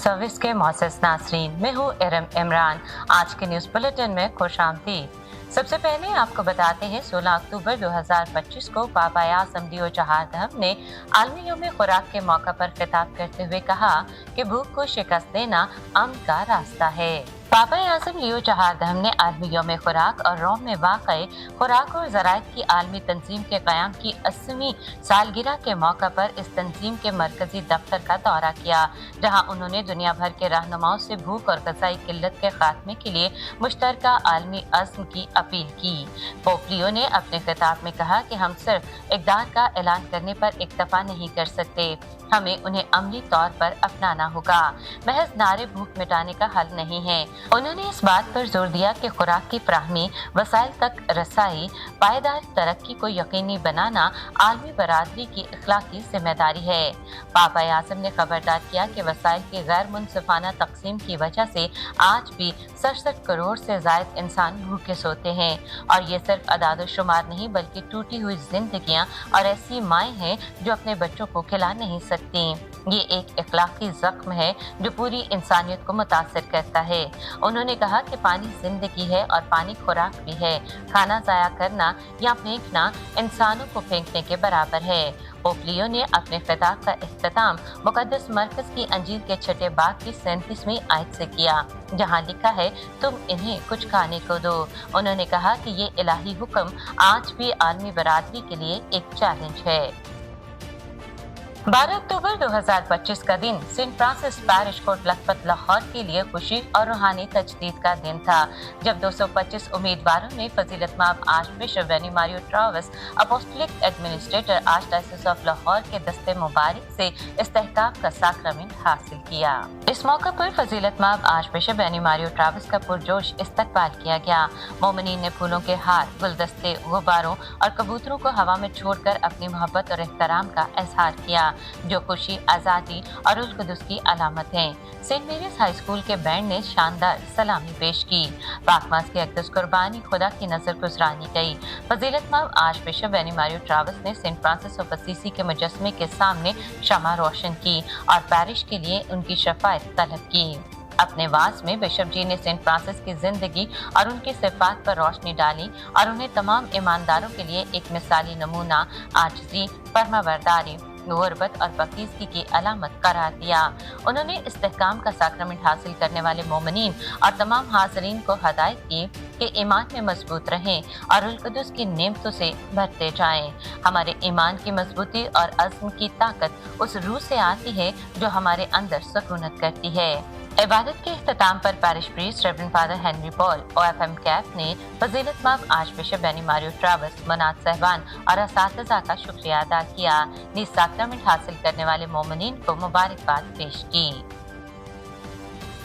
Service के मोअज़्ज़ज़ नाज़रीन, मैं हूँ इमरान। आज के न्यूज़ बुलेटिन में खुशामदीद। सबसे पहले आपको बताते हैं 16 अक्टूबर 2025 को पापा आज़म लियो चहारदहम ने आलमी यौम खुराक के मौका पर खिताब करते हुए कहा कि भूख को शिकस्त देना अमन का रास्ता है। पापा आज़म लियो चहारदहम ने आलमी यौम खुराक और रोम में वाक़ई खुराक और ज़राअत की आलमी तंजीम के क़याम की 80वीं सालगिरह के मौका पर इस तंजीम के मरकजी दफ्तर का दौरा किया, जहां उन्होंने दुनिया भर के रहनुमाओं से भूख और ग़ज़ाई किल्लत के खात्मे के लिए मुश्तरका आलमी अज़्म की अपील की। पोप लियो ने अपने खिताब में कहा कि हम सिर्फ इक़दार का ऐलान करने पर इक्तफा नहीं कर सकते, हमें उन्हें अमली तौर पर अपनाना होगा। महज नारे भूख मिटाने का हल नहीं है। उन्होंने इस बात पर जोर दिया कि खुराक की फ्राहमी, वसाइल तक रसाई, पायदार तरक्की को यकीनी बनाना आलमी बरादरी की अखलाकी जिम्मेदारी है। पापा आज़म ने खबरदार किया कि वसाइल की गैर मुनसिफाना तकसीम की वजह से आज भी 67 करोड़ से ज़ायद इंसान भूखे सोते हैं, और ये सिर्फ अदाद शुमार नहीं बल्कि टूटी हुई जिंदगियां और ऐसी माएँ हैं जो अपने बच्चों को खिला नहीं सकती। ये एक अखलाकी जख्म है जो पूरी इंसानियत को मुतासिर करता है। उन्होंने कहा कि पानी जिंदगी है और पानी खुराक भी है। खाना ज़ाया करना या फेंकना इंसानों को फेंकने के बराबर है। पोप लियो ने अपने खिताब का इख्तिताम मुकद्दस मरकज़ की अंजील के छठे बाब की 37वीं आयत से किया, जहां लिखा है, तुम इन्हें कुछ खाने को दो। उन्होंने कहा कि ये इलाही हुक्म आज भी आलमी बरादरी के लिए एक चैलेंज है। 12 अक्टूबर 2025 का दिन Saint Francis parish Kot Lakhpat Lahore के लिए खुशी और रूहानी तजदीद का दिन था, जब 225 उम्मीदवारों ने फजीलतमाब archbishop Benny Mario Travas apostolic administrator archdiocese of Lahore के दस्ते मुबारक से इस्तेहकाम का साक्रामेंट हासिल किया। इस मौका पर फजीलतमाब आर्चबिशप बेनी मारियो ट्रावस का पुरजोश इस्तकबाल किया गया। मोमिनीन ने फूलों के हार, गुलदस्ते, गुब्बारों और कबूतरों को हवा में छोड़कर अपनी मोहब्बत और एहतराम का इजहार किया, जो खुशी, आज़ादी और उल कुदस की अलामत हैं। सेंट मेरीज हाई स्कूल के बैंड ने शानदार सलामी पेश की। पाकमास की अक़दस कुर्बानी खुदा की नजर गुजरानी गई। फजीलतमाब आर्चबिशप बेनी मारियो ट्रावस ने सेंट फ्रांसिस ऑफ असीसी के मुजस्समे के सामने शमा रोशन की और पैरिश के लिए उनकी शफाअत तलब की। अपने वास में बिशप जी ने सेंट फ्रांसिस की जिंदगी और उनकी सिफात पर रोशनी डाली और उन्हें तमाम ईमानदारों के लिए एक मिसाली नमूना, आजिज़ी, फरमाबरदारी, गुर्बत और पाकीज़गी की अलामत करार दिया। उन्होंने इस्तेहकाम का साक्रामेंट हासिल करने वाले मोमिनीन और तमाम हाज़रीन को हदायत की कि ईमान में मजबूत रहें और उल कुदस की नेमतों से भरते जाएं। हमारे ईमान की मजबूती और अज़्म की ताकत उस रूह से आती है जो हमारे अंदर सकूनत करती है। इबादत के इख्तिताम पर parish priest reverend father Henry Paul OFM Kaif ने फजीलतमाब आर्चबिशप बेनी मारियो ट्रावस, मनात साहबान और असातिज़ा का शुक्रिया अदा किया। नीज़ साक्रामेंट हासिल करने वाले मोमिनीन को मुबारकबाद पेश की।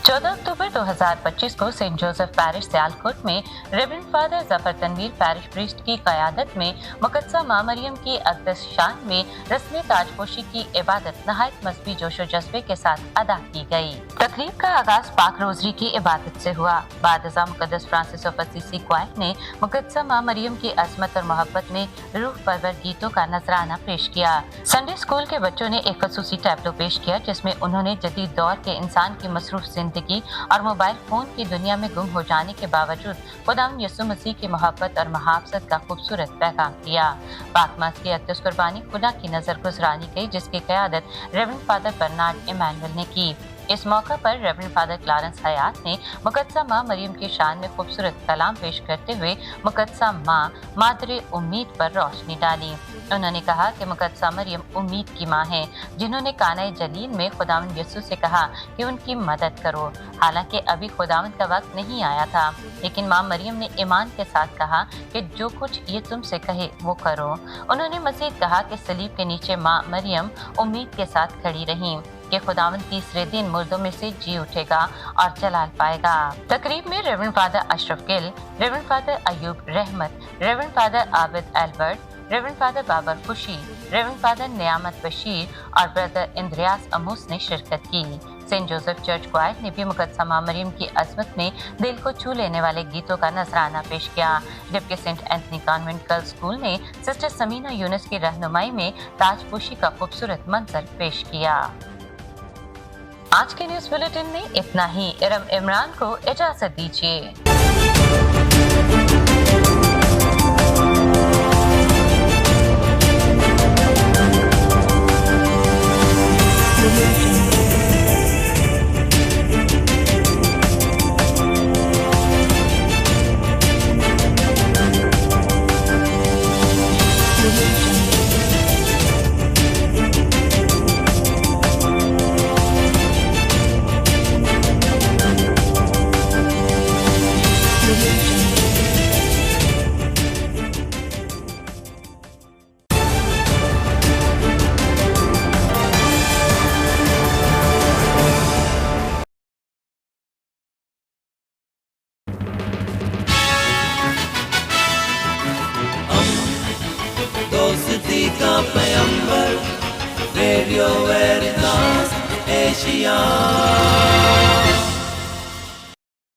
14 अक्टूबर 2025 को सेंट जोसेफ पैरिश सियालकोट में reverend father Zafar Tanveer parish priest की क़यादत में मुक़द्दसा माँ मरियम की अक़दस शान में रस्मी ताजपोशी की इबादत नहायत मज़हबी जोशो जज्बे के साथ अदा की गई। तकरीब का आगाज पाक रोज़री की इबादत से हुआ। बाद मुक़द्दस फ्रांसिस ऑफ असीसी क्वायर ने मुक़द्दसा माँ मरियम की अज़मत और मोहब्बत में रूह परवर गीतों का नजराना पेश किया। संडे स्कूल के बच्चों ने एक ख़ुसूसी टैब्लो पेश किया, जिसमें उन्होंने जदीद दौर के इंसान की मसरूफ जिंदगी और मोबाइल फोन की दुनिया में गुम हो जाने के बावजूद खुदावंद यीशु मसीह की मोहब्बत और मुहाफ़ज़त का खूबसूरत पैगाम दिया। पाकमास की अक़दस कुर्बानी खुदा की नज़र गुजरानी गई, जिसकी क़यादत रेवरेंड फादर बर्नार्ड इमैनुअल ने की। इस मौका पर रेवरेंड फादर क्लारेंस हयात ने मुक़द्दसा माँ मरियम की शान में खूबसूरत कलाम पेश करते हुए मुक़द्दसा माँ मादरे उम्मीद पर रोशनी डाली। उन्होंने कहा कि मुक़द्दसा मरियम उम्मीद की माँ है, जिन्होंने कानाए जलील में खुदावंद यीशु से कहा कि उनकी मदद करो। हालांकि अभी खुदावंद का वक्त नहीं आया था, लेकिन माँ मरियम ने ईमान के साथ कहा कि जो कुछ ये तुमसे कहे वो करो। उन्होंने मज़ीद कहा कि सलीब के नीचे माँ मरियम उम्मीद के साथ खड़ी रहीं कि खुदावंद तीसरे दिन मुर्दों में से जी उठेगा और जलाल पाएगा। तकरीब में reverend father Ashraf Gill, reverend father Ayub Rehmat, reverend father Abid Albert, reverend father Babar Khushi, reverend father नियामत बशीर और ब्रदर इंद्रियास अमूस ने शिरकत की। सेंट जोसेफ चर्च क्वायर ने भी मुक़द्दसा माँ मरियम की अज़मत में दिल को छू लेने वाले गीतों का नजराना पेश किया, जबकि Saint Anthony convent girls school ने सिस्टर समीना यूनुस की रहनुमाई में ताजपोशी का खूबसूरत मंजर पेश किया। आज के न्यूज बुलेटिन में इतना ही। इरम इमरान को इजाजत दीजिए। दोस्ती का पैगंबर रेडियो वेरितास एशिया।